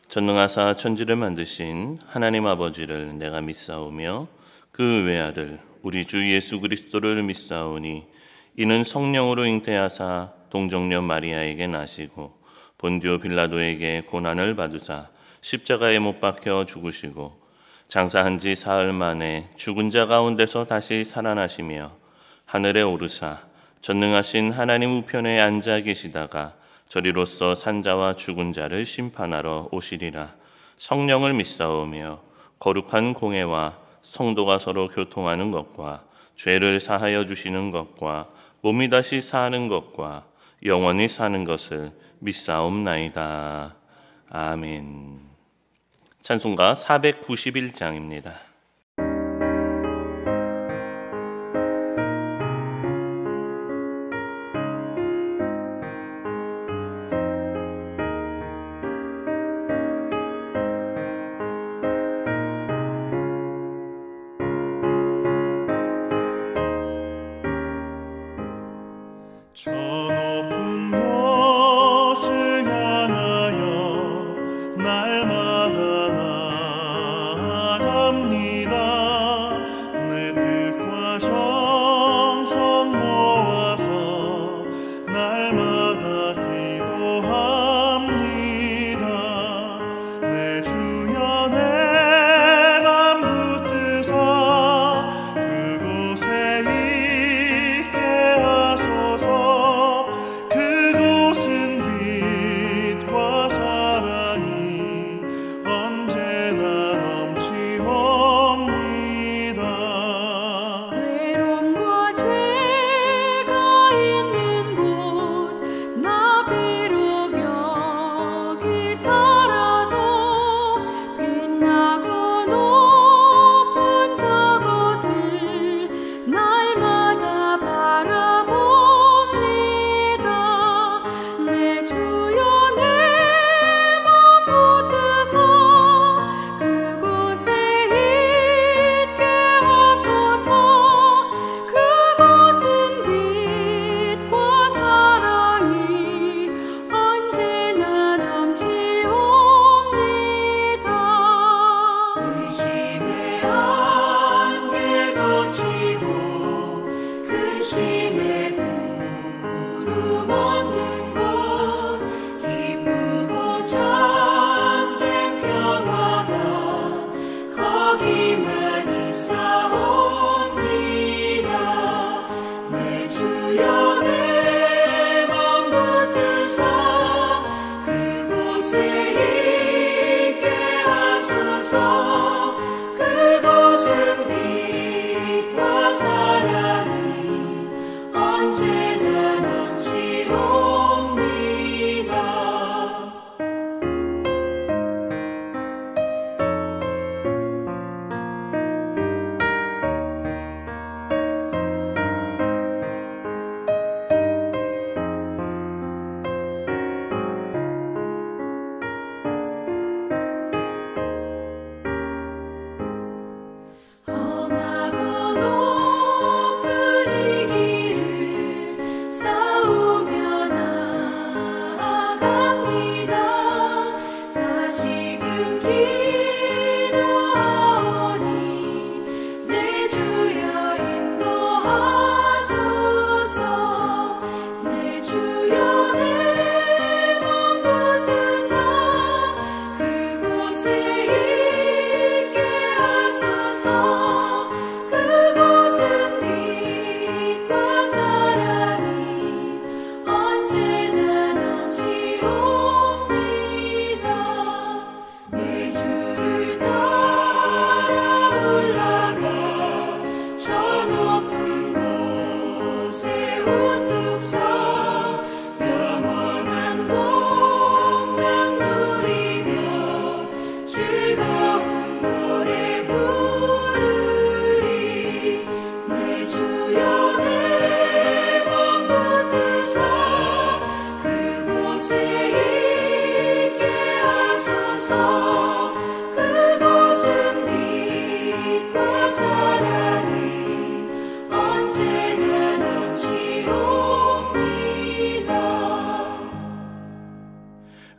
전능하사 천지를 만드신 하나님 아버지를 내가 믿사오며 그 외아들 우리 주 예수 그리스도를 믿사오니 이는 성령으로 잉태하사 동정녀 마리아에게 나시고 본디오 빌라도에게 고난을 받으사 십자가에 못 박혀 죽으시고 장사한 지 사흘 만에 죽은 자 가운데서 다시 살아나시며 하늘에 오르사 전능하신 하나님 우편에 앉아 계시다가 저리로서 산자와 죽은 자를 심판하러 오시리라. 성령을 믿사오며 거룩한 공회와 성도가 서로 교통하는 것과 죄를 사하여 주시는 것과 몸이 다시 사는 것과 영원히 사는 것을 믿사옵나이다. 아멘. 찬송가 491장입니다. 저 높은 곳을 향하여 날마다 나아갑니다. 내 뜻과 정성 모아서 날마다 기도합니다. 내 주여 내 맘 붙드사 그곳에 있게 하소서. 그곳은 빛과 사랑이 언제나 넘치옵니다. 괴로움과 죄가 있는 곳 나 비록 여기 살아도 빛나고 높은 저곳을 날마다 바라봅니다. 내 주여 내 맘 붙드사 그곳에 있게 하소서. 그곳은 빛과 사랑이 언제나 넘치옵니다. 의심의 안개 거치고 근심의 구름 없는 곳 기쁘고 참된 평화가 거기만 있사옵니다. 내 주여 내 맘 붙드사 그곳에 있게 하소서. 그곳은 빛과 사랑이 언제나 넘치옵니다. 험한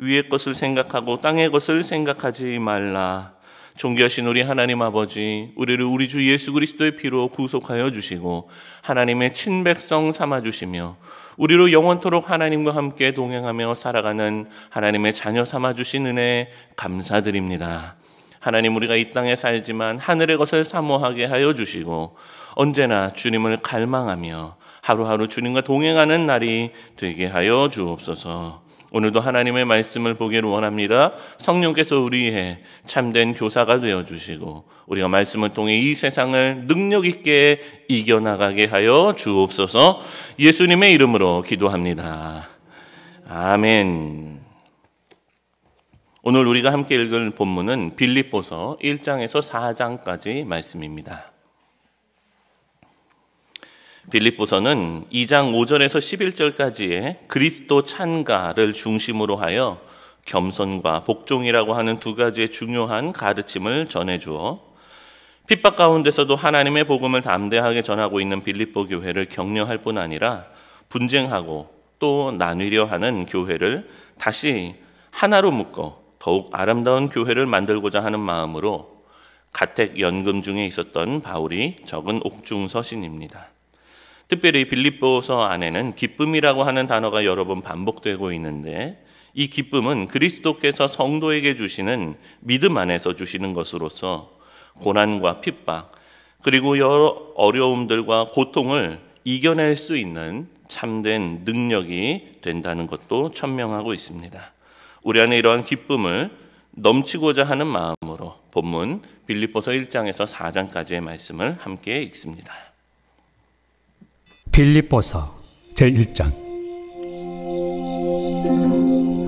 위의 것을 생각하고 땅의 것을 생각하지 말라. 존귀하신 우리 하나님 아버지, 우리를 우리 주 예수 그리스도의 피로 구속하여 주시고 하나님의 친백성 삼아주시며 우리로 영원토록 하나님과 함께 동행하며 살아가는 하나님의 자녀 삼아주신 은혜 감사드립니다. 하나님, 우리가 이 땅에 살지만 하늘의 것을 사모하게 하여 주시고 언제나 주님을 갈망하며 하루하루 주님과 동행하는 날이 되게 하여 주옵소서. 오늘도 하나님의 말씀을 보기를 원합니다. 성령께서 우리의 참된 교사가 되어주시고 우리가 말씀을 통해 이 세상을 능력 있게 이겨나가게 하여 주옵소서. 예수님의 이름으로 기도합니다. 아멘. 오늘 우리가 함께 읽을 본문은 빌립보서 1장에서 4장까지 말씀입니다. 빌립보서는 2장 5절에서 11절까지의 그리스도 찬가를 중심으로 하여 겸손과 복종이라고 하는 두 가지의 중요한 가르침을 전해주어 핍박 가운데서도 하나님의 복음을 담대하게 전하고 있는 빌립보 교회를 격려할 뿐 아니라 분쟁하고 또 나뉘려 하는 교회를 다시 하나로 묶어 더욱 아름다운 교회를 만들고자 하는 마음으로 가택 연금 중에 있었던 바울이 적은 옥중서신입니다. 특별히 빌립보서 안에는 기쁨이라고 하는 단어가 여러 번 반복되고 있는데 이 기쁨은 그리스도께서 성도에게 주시는 믿음 안에서 주시는 것으로서 고난과 핍박 그리고 여러 어려움들과 고통을 이겨낼 수 있는 참된 능력이 된다는 것도 천명하고 있습니다. 우리 안에 이러한 기쁨을 넘치고자 하는 마음으로 본문 빌립보서 1장에서 4장까지의 말씀을 함께 읽습니다. 빌립보서 제1장.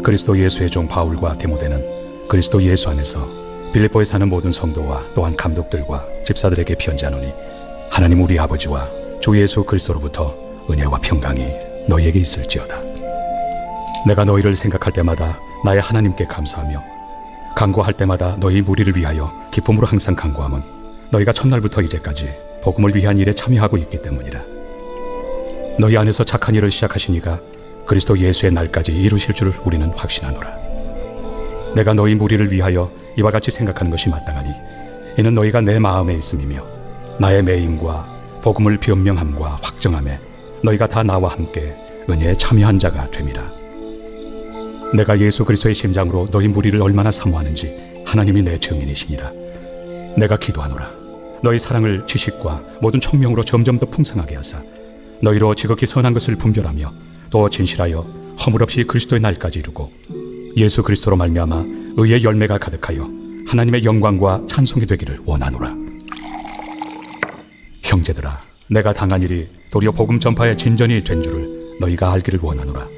그리스도 예수의 종 바울과 디모데는 그리스도 예수 안에서 빌립보에 사는 모든 성도와 또한 감독들과 집사들에게 편지하노니 하나님 우리 아버지와 주 예수 그리스도로부터 은혜와 평강이 너희에게 있을지어다. 내가 너희를 생각할 때마다 나의 하나님께 감사하며 간구할 때마다 너희 무리를 위하여 기쁨으로 항상 간구함은 너희가 첫날부터 이제까지 복음을 위한 일에 참여하고 있기 때문이라. 너희 안에서 착한 일을 시작하시니가 그리스도 예수의 날까지 이루실 줄을 우리는 확신하노라. 내가 너희 무리를 위하여 이와 같이 생각하는 것이 마땅하니 이는 너희가 내 마음에 있음이며 나의 매임과 복음을 변명함과 확정함에 너희가 다 나와 함께 은혜에 참여한 자가 됨이라. 내가 예수 그리스도의 심장으로 너희 무리를 얼마나 사모하는지 하나님이 내 증인이시니라. 내가 기도하노라. 너희 사랑을 지식과 모든 총명으로 점점 더 풍성하게 하사 너희로 지극히 선한 것을 분별하며 또 진실하여 허물 없이 그리스도의 날까지 이루고 예수 그리스도로 말미암아 의의 열매가 가득하여 하나님의 영광과 찬송이 되기를 원하노라. 형제들아, 내가 당한 일이 도리어 복음 전파의 진전이 된 줄을 너희가 알기를 원하노라.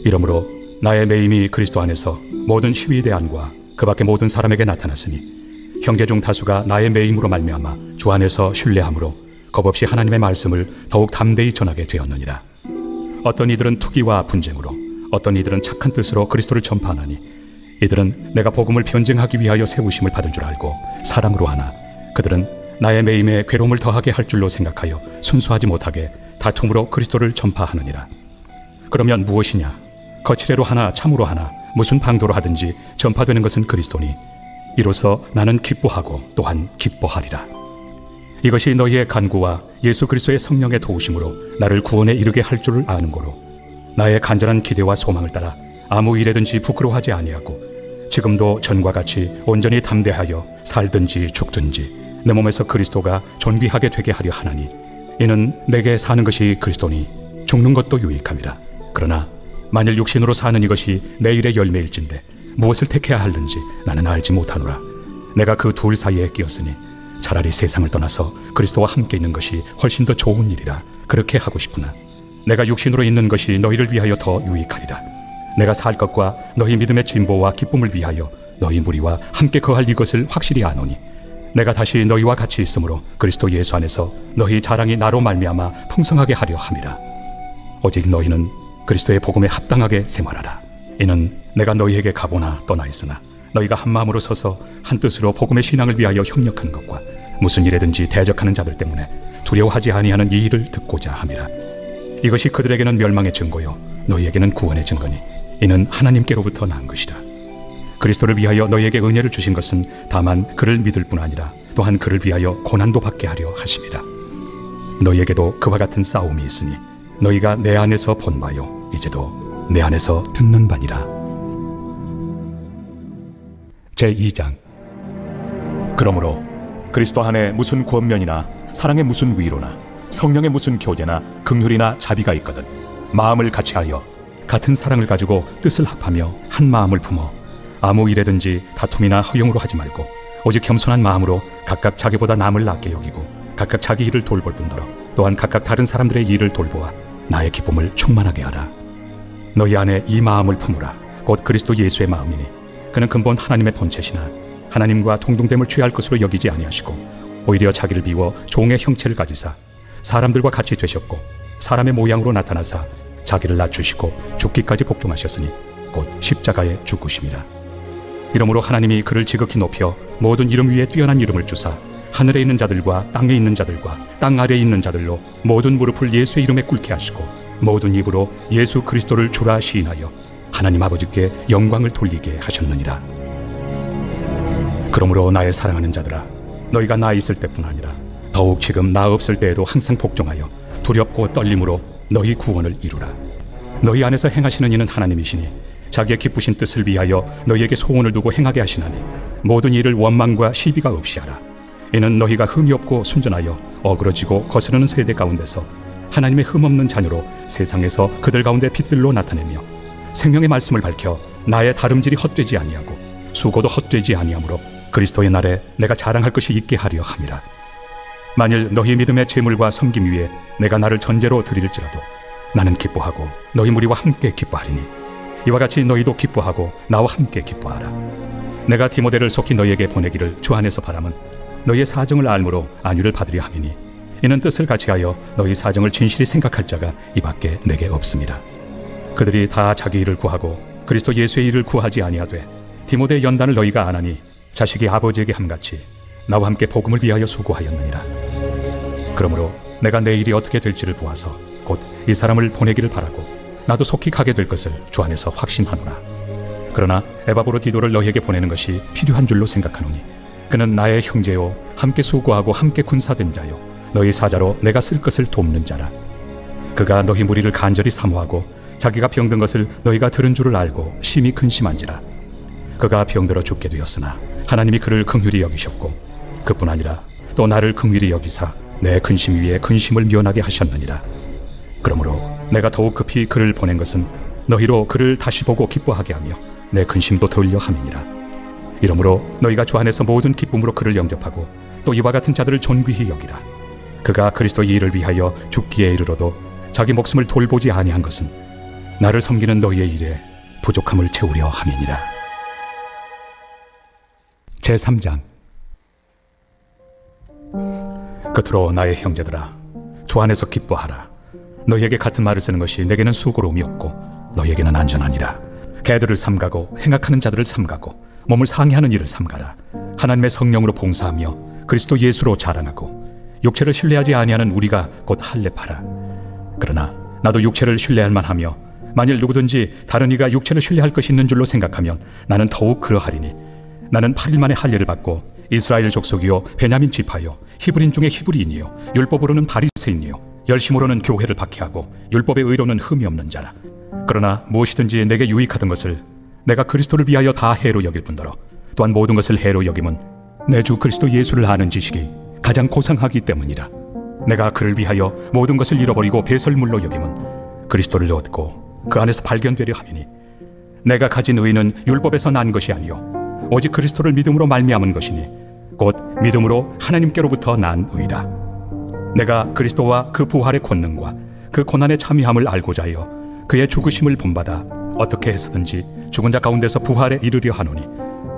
이러므로 나의 매임이 그리스도 안에서 모든 시위대안과 그 밖의 모든 사람에게 나타났으니 형제 중 다수가 나의 매임으로 말미암아 주 안에서 신뢰함으로 겁없이 하나님의 말씀을 더욱 담대히 전하게 되었느니라. 어떤 이들은 투기와 분쟁으로 어떤 이들은 착한 뜻으로 그리스도를 전파하나니 이들은 내가 복음을 변증하기 위하여 세우심을 받은 줄 알고 사랑으로 하나 그들은 나의 매임에 괴로움을 더하게 할 줄로 생각하여 순수하지 못하게 다툼으로 그리스도를 전파하느니라. 그러면 무엇이냐? 거칠애로 하나 참으로 하나 무슨 방도로 하든지 전파되는 것은 그리스도니 이로써 나는 기뻐하고 또한 기뻐하리라. 이것이 너희의 간구와 예수 그리스도의 성령의 도우심으로 나를 구원에 이르게 할 줄을 아는 고로 나의 간절한 기대와 소망을 따라 아무 일에든지 부끄러워하지 아니하고 지금도 전과 같이 온전히 담대하여 살든지 죽든지 내 몸에서 그리스도가 존귀하게 되게 하려 하나니 이는 내게 사는 것이 그리스도니 죽는 것도 유익함이라. 그러나 만일 육신으로 사는 이것이 내 일의 열매일진데 무엇을 택해야 하는지 나는 알지 못하노라. 내가 그 둘 사이에 끼었으니 차라리 세상을 떠나서 그리스도와 함께 있는 것이 훨씬 더 좋은 일이라 그렇게 하고 싶으나 내가 육신으로 있는 것이 너희를 위하여 더 유익하리라. 내가 살 것과 너희 믿음의 진보와 기쁨을 위하여 너희 무리와 함께 거할 이것을 확실히 아노니 내가 다시 너희와 같이 있으므로 그리스도 예수 안에서 너희 자랑이 나로 말미암아 풍성하게 하려 함이라. 오직 너희는 그리스도의 복음에 합당하게 생활하라. 이는 내가 너희에게 가보나 떠나 있으나 너희가 한 마음으로 서서 한 뜻으로 복음의 신앙을 위하여 협력한 것과 무슨 일에든지 대적하는 자들 때문에 두려워하지 아니하는 이 일을 듣고자 함이라. 이것이 그들에게는 멸망의 증거요 너희에게는 구원의 증거니 이는 하나님께로부터 난 것이라. 그리스도를 위하여 너희에게 은혜를 주신 것은 다만 그를 믿을 뿐 아니라 또한 그를 위하여 고난도 받게 하려 하심이라. 너희에게도 그와 같은 싸움이 있으니 너희가 내 안에서 본 바요 이제도 내 안에서 듣는 바니라. 제2장. 그러므로 그리스도 안에 무슨 권면이나 사랑의 무슨 위로나 성령의 무슨 교제나 긍휼이나 자비가 있거든 마음을 같이하여 같은 사랑을 가지고 뜻을 합하며 한 마음을 품어 아무 일에든지 다툼이나 허용으로 하지 말고 오직 겸손한 마음으로 각각 자기보다 남을 낫게 여기고 각각 자기 일을 돌볼 뿐더러 또한 각각 다른 사람들의 일을 돌보아 나의 기쁨을 충만하게 하라. 너희 안에 이 마음을 품으라. 곧 그리스도 예수의 마음이니 그는 근본 하나님의 본체시나 하나님과 동등됨을 취할 것으로 여기지 아니하시고 오히려 자기를 비워 종의 형체를 가지사 사람들과 같이 되셨고 사람의 모양으로 나타나사 자기를 낮추시고 죽기까지 복종하셨으니 곧 십자가에 죽으심이라. 이러므로 하나님이 그를 지극히 높여 모든 이름 위에 뛰어난 이름을 주사 하늘에 있는 자들과 땅에 있는 자들과 땅 아래에 있는 자들로 모든 무릎을 예수의 이름에 꿇게 하시고 모든 입으로 예수 그리스도를 주라 시인하여 하나님 아버지께 영광을 돌리게 하셨느니라. 그러므로 나의 사랑하는 자들아, 너희가 나 있을 때뿐 아니라 더욱 지금 나 없을 때에도 항상 복종하여 두렵고 떨림으로 너희 구원을 이루라. 너희 안에서 행하시는 이는 하나님이시니 자기의 기쁘신 뜻을 위하여 너희에게 소원을 두고 행하게 하시나니 모든 일을 원망과 시비가 없이 하라. 이는 너희가 흠이 없고 순전하여 어그러지고 거스르는 세대 가운데서 하나님의 흠없는 자녀로 세상에서 그들 가운데 빛들로 나타내며 생명의 말씀을 밝혀 나의 다름질이 헛되지 아니하고 수고도 헛되지 아니하므로 그리스도의 날에 내가 자랑할 것이 있게 하려 함이라. 만일 너희 믿음의 제물과 섬김 위에 내가 나를 전제로 드릴지라도 나는 기뻐하고 너희 무리와 함께 기뻐하리니 이와 같이 너희도 기뻐하고 나와 함께 기뻐하라. 내가 디모데를 속히 너희에게 보내기를 주 안에서 바람은 너희의 사정을 알므로 안위를 받으려 함이니 이는 뜻을 같이하여 너희 사정을 진실히 생각할 자가 이 밖에 내게 없습니다. 그들이 다 자기 일을 구하고 그리스도 예수의 일을 구하지 아니하되 디모데의 연단을 너희가 안하니 자식이 아버지에게 함같이 나와 함께 복음을 위하여 수고하였느니라. 그러므로 내가 내 일이 어떻게 될지를 보아서 곧 이 사람을 보내기를 바라고 나도 속히 가게 될 것을 주 안에서 확신하노라. 그러나 에바브로디도를 너희에게 보내는 것이 필요한 줄로 생각하노니 그는 나의 형제요 함께 수고하고 함께 군사된 자요 너희 사자로 내가 쓸 것을 돕는 자라. 그가 너희 무리를 간절히 사모하고 자기가 병든 것을 너희가 들은 줄을 알고 심히 근심한지라. 그가 병들어 죽게 되었으나 하나님이 그를 긍휼히 여기셨고 그뿐 아니라 또 나를 긍휼히 여기사 내 근심 위에 근심을 면하게 하셨느니라. 그러므로 내가 더욱 급히 그를 보낸 것은 너희로 그를 다시 보고 기뻐하게 하며 내 근심도 덜려 함이니라. 이러므로 너희가 주 안에서 모든 기쁨으로 그를 영접하고 또 이와 같은 자들을 존귀히 여기라. 그가 그리스도의 일을 위하여 죽기에 이르러도 자기 목숨을 돌보지 아니한 것은 나를 섬기는 너희의 일에 부족함을 채우려 함이니라. 제3장. 끝으로 나의 형제들아, 주 안에서 기뻐하라. 너희에게 같은 말을 쓰는 것이 내게는 수고로움이 없고 너희에게는 안전하니라. 개들을 삼가고 행악하는 자들을 삼가고 몸을 상해하는 일을 삼가라. 하나님의 성령으로 봉사하며 그리스도 예수로 자랑하고 육체를 신뢰하지 아니하는 우리가 곧 할례파라. 그러나 나도 육체를 신뢰할 만하며 만일 누구든지 다른 이가 육체를 신뢰할 것이 있는 줄로 생각하면 나는 더욱 그러하리니 나는 8일 만에 할례를 받고 이스라엘 족속이요 베냐민 지파요 히브리인 중에 히브리인이요 율법으로는 바리새인이요 열심으로는 교회를 박해하고 율법의 의로는 흠이 없는 자라. 그러나 무엇이든지 내게 유익하던 것을 내가 그리스도를 위하여 다 해로 여길 뿐더러 또한 모든 것을 해로 여김은 내 주 그리스도 예수를 아는 지식이 가장 고상하기 때문이라. 내가 그를 위하여 모든 것을 잃어버리고 배설물로 여김은 그리스도를 얻고 그 안에서 발견되려 함이니 내가 가진 의는 율법에서 난 것이 아니요 오직 그리스도를 믿음으로 말미암은 것이니 곧 믿음으로 하나님께로부터 난 의라. 내가 그리스도와 그 부활의 권능과 그 고난의 참여함을 알고자 하여 그의 죽으심을 본받아 어떻게 해서든지 죽은 자 가운데서 부활에 이르려 하노니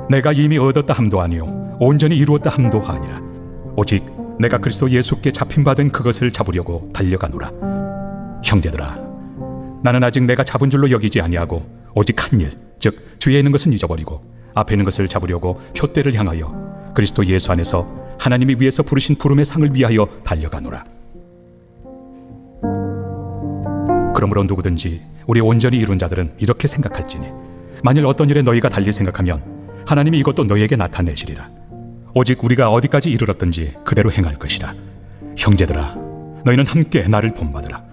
내가 이미 얻었다 함도 아니요 온전히 이루었다 함도 아니라 오직 내가 그리스도 예수께 잡힌받은 그것을 잡으려고 달려가노라. 형제들아, 나는 아직 내가 잡은 줄로 여기지 아니하고 오직 한 일, 즉 뒤에 있는 것은 잊어버리고 앞에 있는 것을 잡으려고 표대를 향하여 그리스도 예수 안에서 하나님이 위에서 부르신 부름의 상을 위하여 달려가노라. 그러므로 누구든지 우리 온전히 이룬 자들은 이렇게 생각할지니 만일 어떤 일에 너희가 달리 생각하면 하나님이 이것도 너희에게 나타내시리라. 오직 우리가 어디까지 이르렀든지 그대로 행할 것이라. 형제들아, 너희는 함께 나를 본받으라.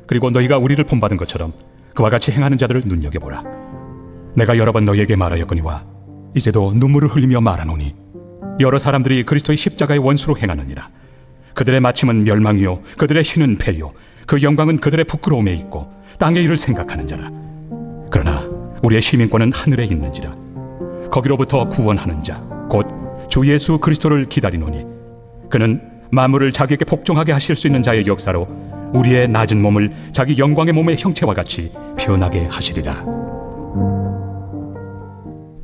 그리고 너희가 우리를 본받은 것처럼 그와 같이 행하는 자들을 눈여겨보라. 내가 여러 번 너희에게 말하였거니와 이제도 눈물을 흘리며 말하노니 여러 사람들이 그리스도의 십자가의 원수로 행하느니라. 그들의 마침은 멸망이요 그들의 희는 패요 그 영광은 그들의 부끄러움에 있고 땅의 일을 생각하는 자라. 그러나 우리의 시민권은 하늘에 있는지라. 거기로부터 구원하는 자 곧 주 예수 그리스도를 기다리노니 그는 만물을 자기에게 복종하게 하실 수 있는 자의 역사로 우리의 낮은 몸을 자기 영광의 몸의 형체와 같이 변하게 하시리라.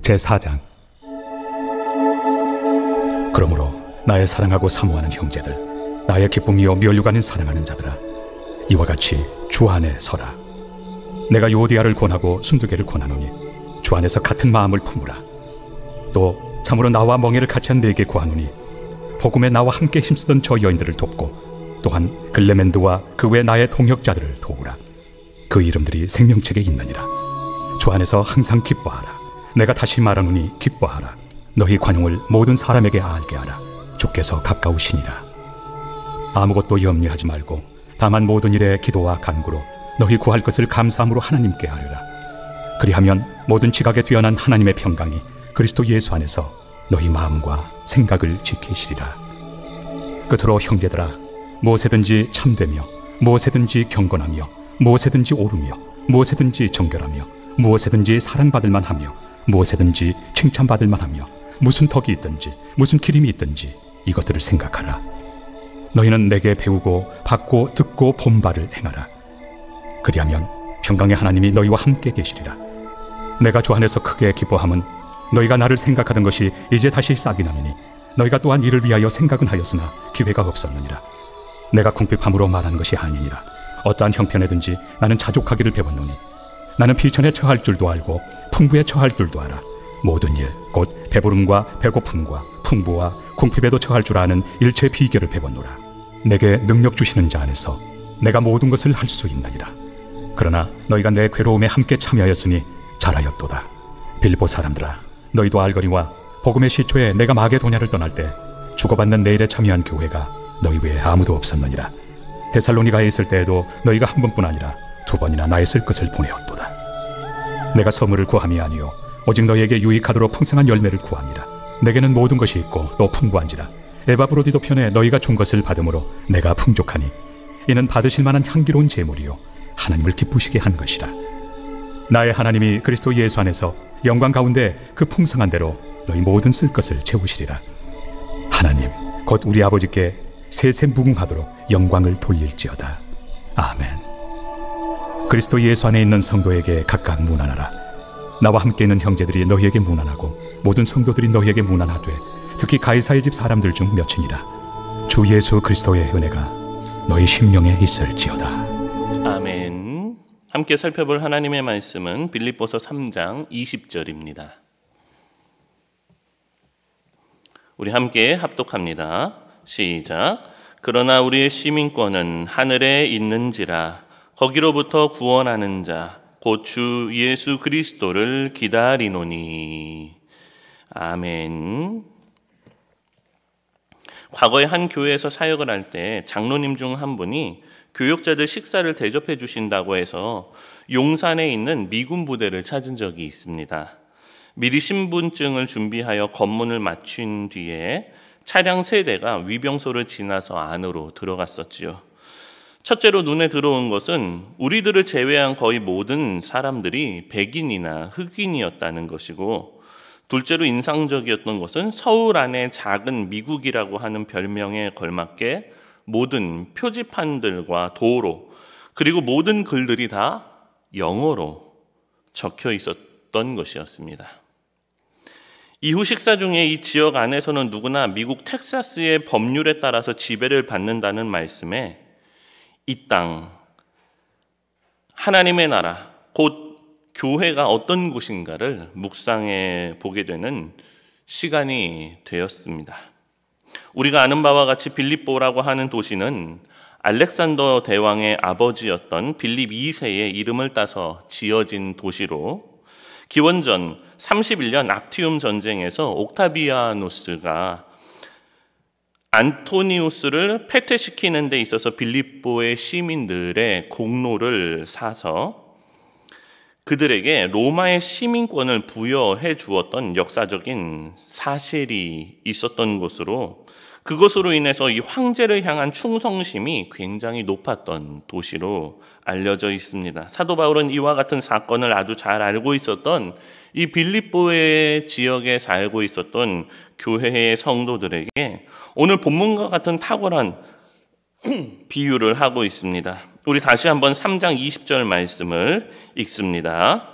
제4장. 그러므로 나의 사랑하고 사모하는 형제들, 나의 기쁨이요 면류관인 사랑하는 자들아, 이와 같이 주 안에 서라. 내가 요디아를 권하고 순두개를 권하노니 주 안에서 같은 마음을 품으라. 또 참으로 나와 멍에를 같이 한 네게 구하노니 복음에 나와 함께 힘쓰던 저 여인들을 돕고 또한 글레멘드와 그 외 나의 동역자들을 도우라. 그 이름들이 생명책에 있느니라. 주 안에서 항상 기뻐하라. 내가 다시 말하노니 기뻐하라. 너희 관용을 모든 사람에게 알게 하라. 주께서 가까우시니라. 아무것도 염려하지 말고 다만 모든 일에 기도와 간구로 너희 구할 것을 감사함으로 하나님께 아뢰라. 그리하면 모든 지각에 뛰어난 하나님의 평강이 그리스도 예수 안에서 너희 마음과 생각을 지키시리라. 끝으로 형제들아, 무엇에든지 참되며 무엇에든지 경건하며 무엇에든지 옳으며 무엇에든지 정결하며 무엇에든지 사랑받을 만하며 무엇에든지 칭찬받을 만하며 무슨 덕이 있든지 무슨 기림이 있든지 이것들을 생각하라. 너희는 내게 배우고 받고 듣고 본 바를 행하라. 그리하면 평강의 하나님이 너희와 함께 계시리라. 내가 주 안에서 크게 기뻐함은 너희가 나를 생각하던 것이 이제 다시 싹이 나느니 너희가 또한 이를 위하여 생각은 하였으나 기회가 없었느니라. 내가 궁핍함으로 말하는 것이 아니니라. 어떠한 형편에든지 나는 자족하기를 배웠노니 나는 비천에 처할 줄도 알고 풍부에 처할 줄도 알아. 모든 일 곧 배부름과 배고픔과 풍부와 궁핍에도 처할 줄 아는 일체의 비결을 배웠노라. 내게 능력 주시는 자 안에서 내가 모든 것을 할 수 있느니라. 그러나 너희가 내 괴로움에 함께 참여하였으니 잘하였도다. 빌보 사람들아, 너희도 알거니와 복음의 시초에 내가 마게도냐를 떠날 때 주고받는 내 일에 참여한 교회가 너희 외에 아무도 없었느니라. 데살로니가에 있을 때에도 너희가 한 번뿐 아니라 2번이나 나의 쓸 것을 보내었도다. 내가 선물을 구함이 아니요 오직 너희에게 유익하도록 풍성한 열매를 구함이라. 내게는 모든 것이 있고 또 풍부한지라. 에바브로디도 편에 너희가 준 것을 받음으로 내가 풍족하니 이는 받으실 만한 향기로운 제물이요 하나님을 기쁘시게 한 것이라. 나의 하나님이 그리스도 예수 안에서 영광 가운데 그 풍성한 대로 너희 모든 쓸 것을 채우시리라. 하나님 곧 우리 아버지께 세세 무궁하도록 영광을 돌릴지어다. 아멘. 그리스도 예수 안에 있는 성도에게 각각 문안하라. 나와 함께 있는 형제들이 너희에게 문안하고 모든 성도들이 너희에게 문안하되 특히 가이사의 집 사람들 중 몇이니라. 주 예수 그리스도의 은혜가 너희 심령에 있을지어다. 아멘. 함께 살펴볼 하나님의 말씀은 빌립보서 3장 20절입니다. 우리 함께 합독합니다. 시작. 그러나 우리의 시민권은 하늘에 있는지라. 거기로부터 구원하는 자 곧 주 예수 그리스도를 기다리노니. 아멘. 과거에 한 교회에서 사역을 할 때 장로님 중 한 분이 교역자들 식사를 대접해 주신다고 해서 용산에 있는 미군 부대를 찾은 적이 있습니다. 미리 신분증을 준비하여 검문을 마친 뒤에 차량 3대가 위병소를 지나서 안으로 들어갔었지요. 첫째로 눈에 들어온 것은 우리들을 제외한 거의 모든 사람들이 백인이나 흑인이었다는 것이고, 둘째로 인상적이었던 것은 서울 안에 작은 미국이라고 하는 별명에 걸맞게 모든 표지판들과 도로 그리고 모든 글들이 다 영어로 적혀 있었던 것이었습니다. 이후 식사 중에 이 지역 안에서는 누구나 미국 텍사스의 법률에 따라서 지배를 받는다는 말씀에 이 땅, 하나님의 나라, 곧 교회가 어떤 곳인가를 묵상해 보게 되는 시간이 되었습니다. 우리가 아는 바와 같이 빌립보라고 하는 도시는 알렉산더 대왕의 아버지였던 빌립 2세의 이름을 따서 지어진 도시로 기원전 31년 악티움 전쟁에서 옥타비아누스가 안토니우스를 패퇴시키는 데 있어서 빌립보의 시민들의 공로를 사서 그들에게 로마의 시민권을 부여해 주었던 역사적인 사실이 있었던 곳으로, 그것으로 인해서 이 황제를 향한 충성심이 굉장히 높았던 도시로 알려져 있습니다. 사도 바울은 이와 같은 사건을 아주 잘 알고 있었던 이 빌립보의 지역에 살고 있었던 교회의 성도들에게 오늘 본문과 같은 탁월한 비유를 하고 있습니다. 우리 다시 한번 3장 20절 말씀을 읽습니다.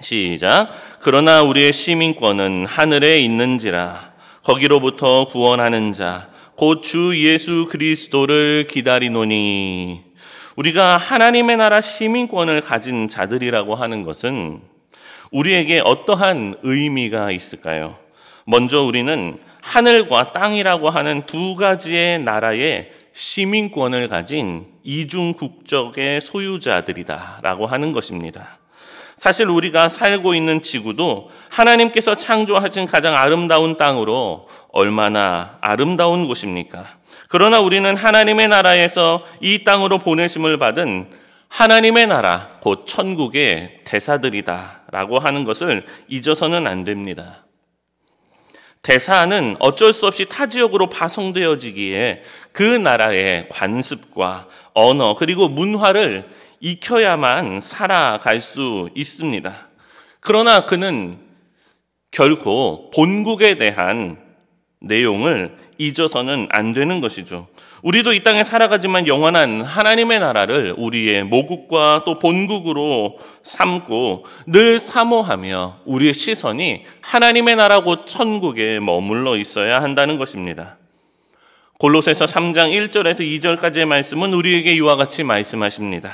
시작. 그러나 우리의 시민권은 하늘에 있는지라 거기로부터 구원하는 자 곧 주 예수 그리스도를 기다리노니. 우리가 하나님의 나라 시민권을 가진 자들이라고 하는 것은 우리에게 어떠한 의미가 있을까요? 먼저 우리는 하늘과 땅이라고 하는 두 가지의 나라의 시민권을 가진 이중 국적의 소유자들이다라고 하는 것입니다. 사실 우리가 살고 있는 지구도 하나님께서 창조하신 가장 아름다운 땅으로 얼마나 아름다운 곳입니까? 그러나 우리는 하나님의 나라에서 이 땅으로 보내심을 받은 하나님의 나라, 곧 천국의 대사들이다라고 하는 것을 잊어서는 안 됩니다. 대사는 어쩔 수 없이 타 지역으로 파송되어지기에 그 나라의 관습과 언어 그리고 문화를 익혀야만 살아갈 수 있습니다. 그러나 그는 결코 본국에 대한 내용을 잊어서는 안 되는 것이죠. 우리도 이 땅에 살아가지만 영원한 하나님의 나라를 우리의 모국과 또 본국으로 삼고 늘 사모하며 우리의 시선이 하나님의 나라 곧 천국에 머물러 있어야 한다는 것입니다. 골로새서 3장 1절에서 2절까지의 말씀은 우리에게 이와 같이 말씀하십니다.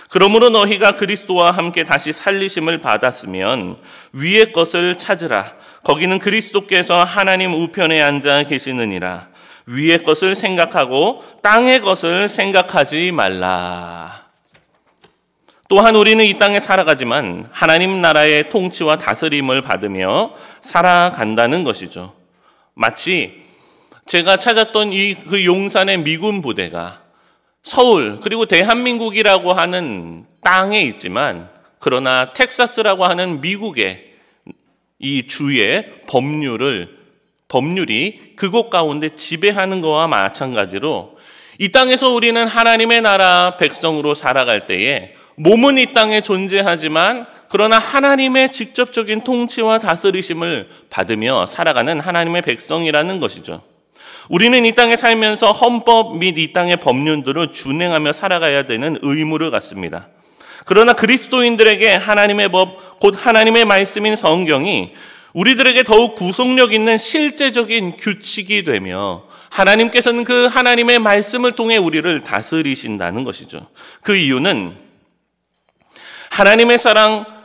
그러므로 너희가 그리스도와 함께 다시 살리심을 받았으면 위의 것을 찾으라. 거기는 그리스도께서 하나님 우편에 앉아 계시느니라. 위의 것을 생각하고 땅의 것을 생각하지 말라. 또한 우리는 이 땅에 살아가지만 하나님 나라의 통치와 다스림을 받으며 살아간다는 것이죠. 마치 제가 찾았던 그 용산의 미군 부대가 서울 그리고 대한민국이라고 하는 땅에 있지만, 그러나 텍사스라고 하는 미국의 이 주의 법률이 그곳 가운데 지배하는 것과 마찬가지로 이 땅에서 우리는 하나님의 나라 백성으로 살아갈 때에 몸은 이 땅에 존재하지만 그러나 하나님의 직접적인 통치와 다스리심을 받으며 살아가는 하나님의 백성이라는 것이죠. 우리는 이 땅에 살면서 헌법 및 이 땅의 법률들을 준행하며 살아가야 되는 의무를 갖습니다. 그러나 그리스도인들에게 하나님의 법, 곧 하나님의 말씀인 성경이 우리들에게 더욱 구속력 있는 실제적인 규칙이 되며 하나님께서는 그 하나님의 말씀을 통해 우리를 다스리신다는 것이죠. 그 이유는 하나님의 사랑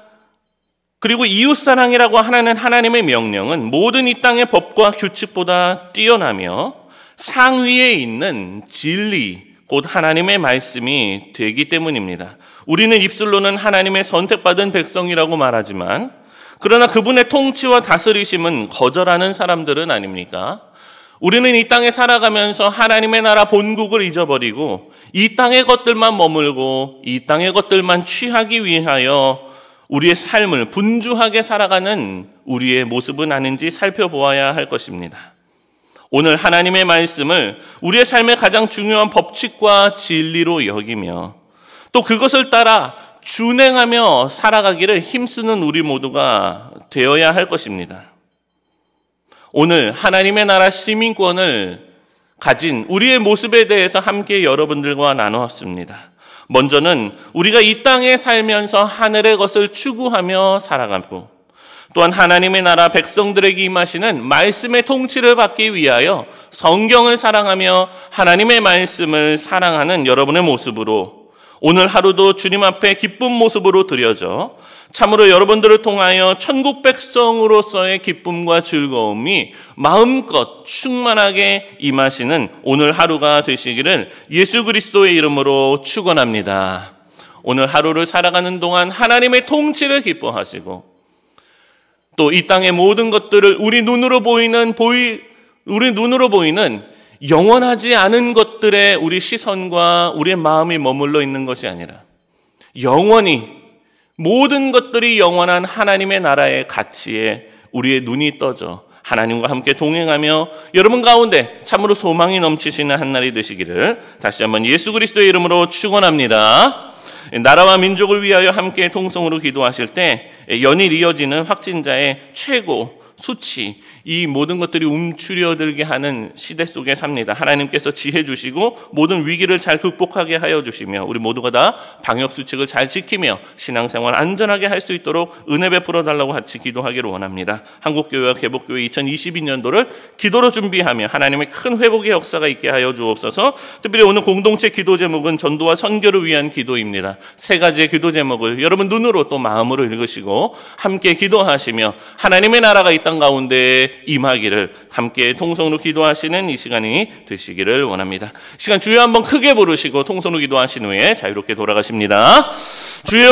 그리고 이웃사랑이라고 하는 하나님의 명령은 모든 이 땅의 법과 규칙보다 뛰어나며 상위에 있는 진리, 곧 하나님의 말씀이 되기 때문입니다. 우리는 입술로는 하나님의 선택받은 백성이라고 말하지만 그러나 그분의 통치와 다스리심은 거절하는 사람들은 아닙니까? 우리는 이 땅에 살아가면서 하나님의 나라 본국을 잊어버리고 이 땅의 것들만 머물고 이 땅의 것들만 취하기 위하여 우리의 삶을 분주하게 살아가는 우리의 모습은 아닌지 살펴보아야 할 것입니다. 오늘 하나님의 말씀을 우리의 삶의 가장 중요한 법칙과 진리로 여기며 또 그것을 따라 준행하며 살아가기를 힘쓰는 우리 모두가 되어야 할 것입니다. 오늘 하나님의 나라 시민권을 가진 우리의 모습에 대해서 함께 여러분들과 나누었습니다. 먼저는 우리가 이 땅에 살면서 하늘의 것을 추구하며 살아가고 또한 하나님의 나라 백성들에게 임하시는 말씀의 통치를 받기 위하여 성경을 사랑하며 하나님의 말씀을 사랑하는 여러분의 모습으로 오늘 하루도 주님 앞에 기쁜 모습으로 드려져 참으로 여러분들을 통하여 천국 백성으로서의 기쁨과 즐거움이 마음껏 충만하게 임하시는 오늘 하루가 되시기를 예수 그리스도의 이름으로 축원합니다. 오늘 하루를 살아가는 동안 하나님의 통치를 기뻐하시고 또 이 땅의 모든 것들을 우리 눈으로 보이는 영원하지 않은 것들에 우리 시선과 우리의 마음이 머물러 있는 것이 아니라 영원히 모든 것들이 영원한 하나님의 나라의 가치에 우리의 눈이 떠져 하나님과 함께 동행하며 여러분 가운데 참으로 소망이 넘치시는 한 날이 되시기를 다시 한번 예수 그리스도의 이름으로 축원합니다. 나라와 민족을 위하여 함께 통성으로 기도하실 때 연일 이어지는 확진자의 최고 수치, 이 모든 것들이 움츠려들게 하는 시대 속에 삽니다. 하나님께서 지혜 주시고 모든 위기를 잘 극복하게 하여 주시며 우리 모두가 다 방역수칙을 잘 지키며 신앙생활 안전하게 할 수 있도록 은혜 베풀어 달라고 같이 기도하기를 원합니다. 한국교회와 개복교회 2022년도를 기도로 준비하며 하나님의 큰 회복의 역사가 있게 하여 주옵소서. 특별히 오늘 공동체 기도 제목은 전도와 선교를 위한 기도입니다. 세 가지의 기도 제목을 여러분 눈으로 또 마음으로 읽으시고 함께 기도하시며 하나님의 나라가 이 땅 가운데 임하기를 함께 통성으로 기도하시는 이 시간이 되시기를 원합니다. 시간 주여 한번 크게 부르시고 통성으로 기도하신 후에 자유롭게 돌아가십니다. 주여,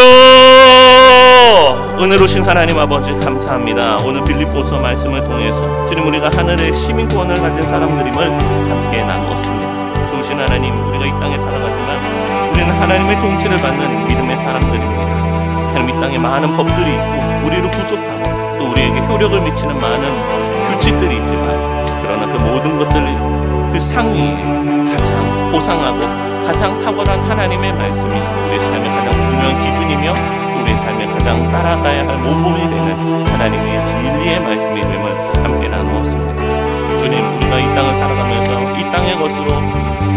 은혜로우신 하나님 아버지 감사합니다. 오늘 빌립보서 말씀을 통해서 주님 우리가 하늘의 시민권을 가진 사람들임을 함께 나누었습니다. 주신 하나님, 우리가 이 땅에 살아가지만 우리는 하나님의 통치를 받는 믿음의 사람들입니다. 하나님, 이 땅에 많은 법들이 있고 우리를 구속하고 또 우리에게 효력을 미치는 많은 규칙들이 있지만 그러나 그 모든 것들 그 상위에 가장 고상하고 가장 탁월한 하나님의 말씀이 우리의 삶의 가장 중요한 기준이며 우리의 삶에 가장 따라가야 할 모범이 되는 하나님의 진리의 말씀이 됨을 함께 나누었습니다. 주님, 우리가 이 땅을 살아가면서 이 땅의 것으로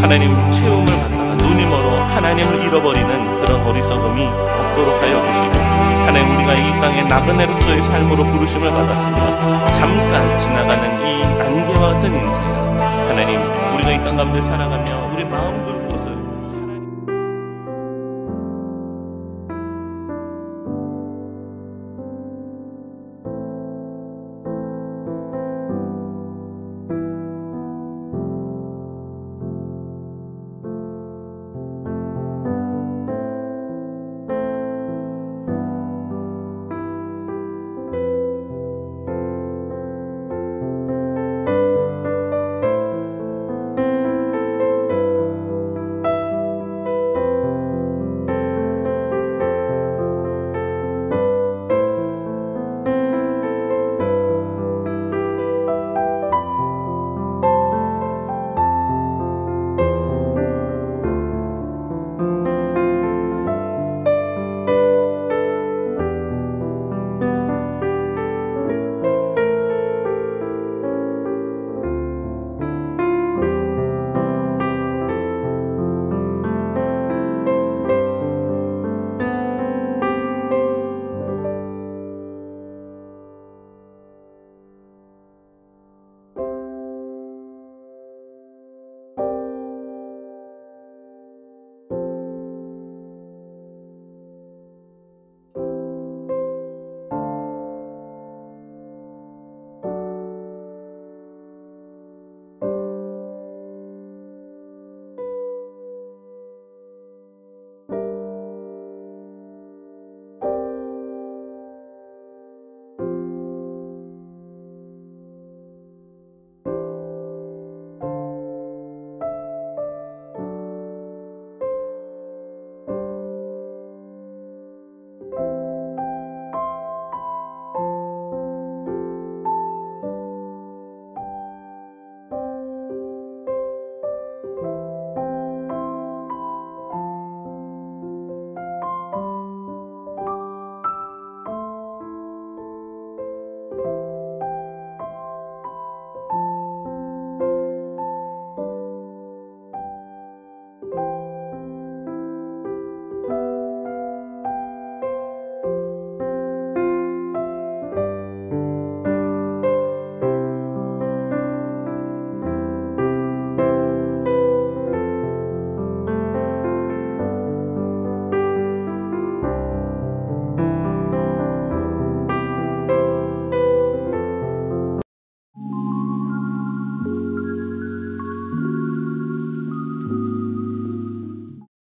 하나님 체험을 받다가 눈이 멀어 하나님을 잃어버리는 그런 어리석음이 없도록 하여 주시고 하나님, 우리가 이 땅의 나그네로서의 삶으로 부르심을 받았으며 잠깐 지나가는 이 안개와 같은 인생, 하나님, 우리가 이 땅 가운데 살아가며 우리 마음 들고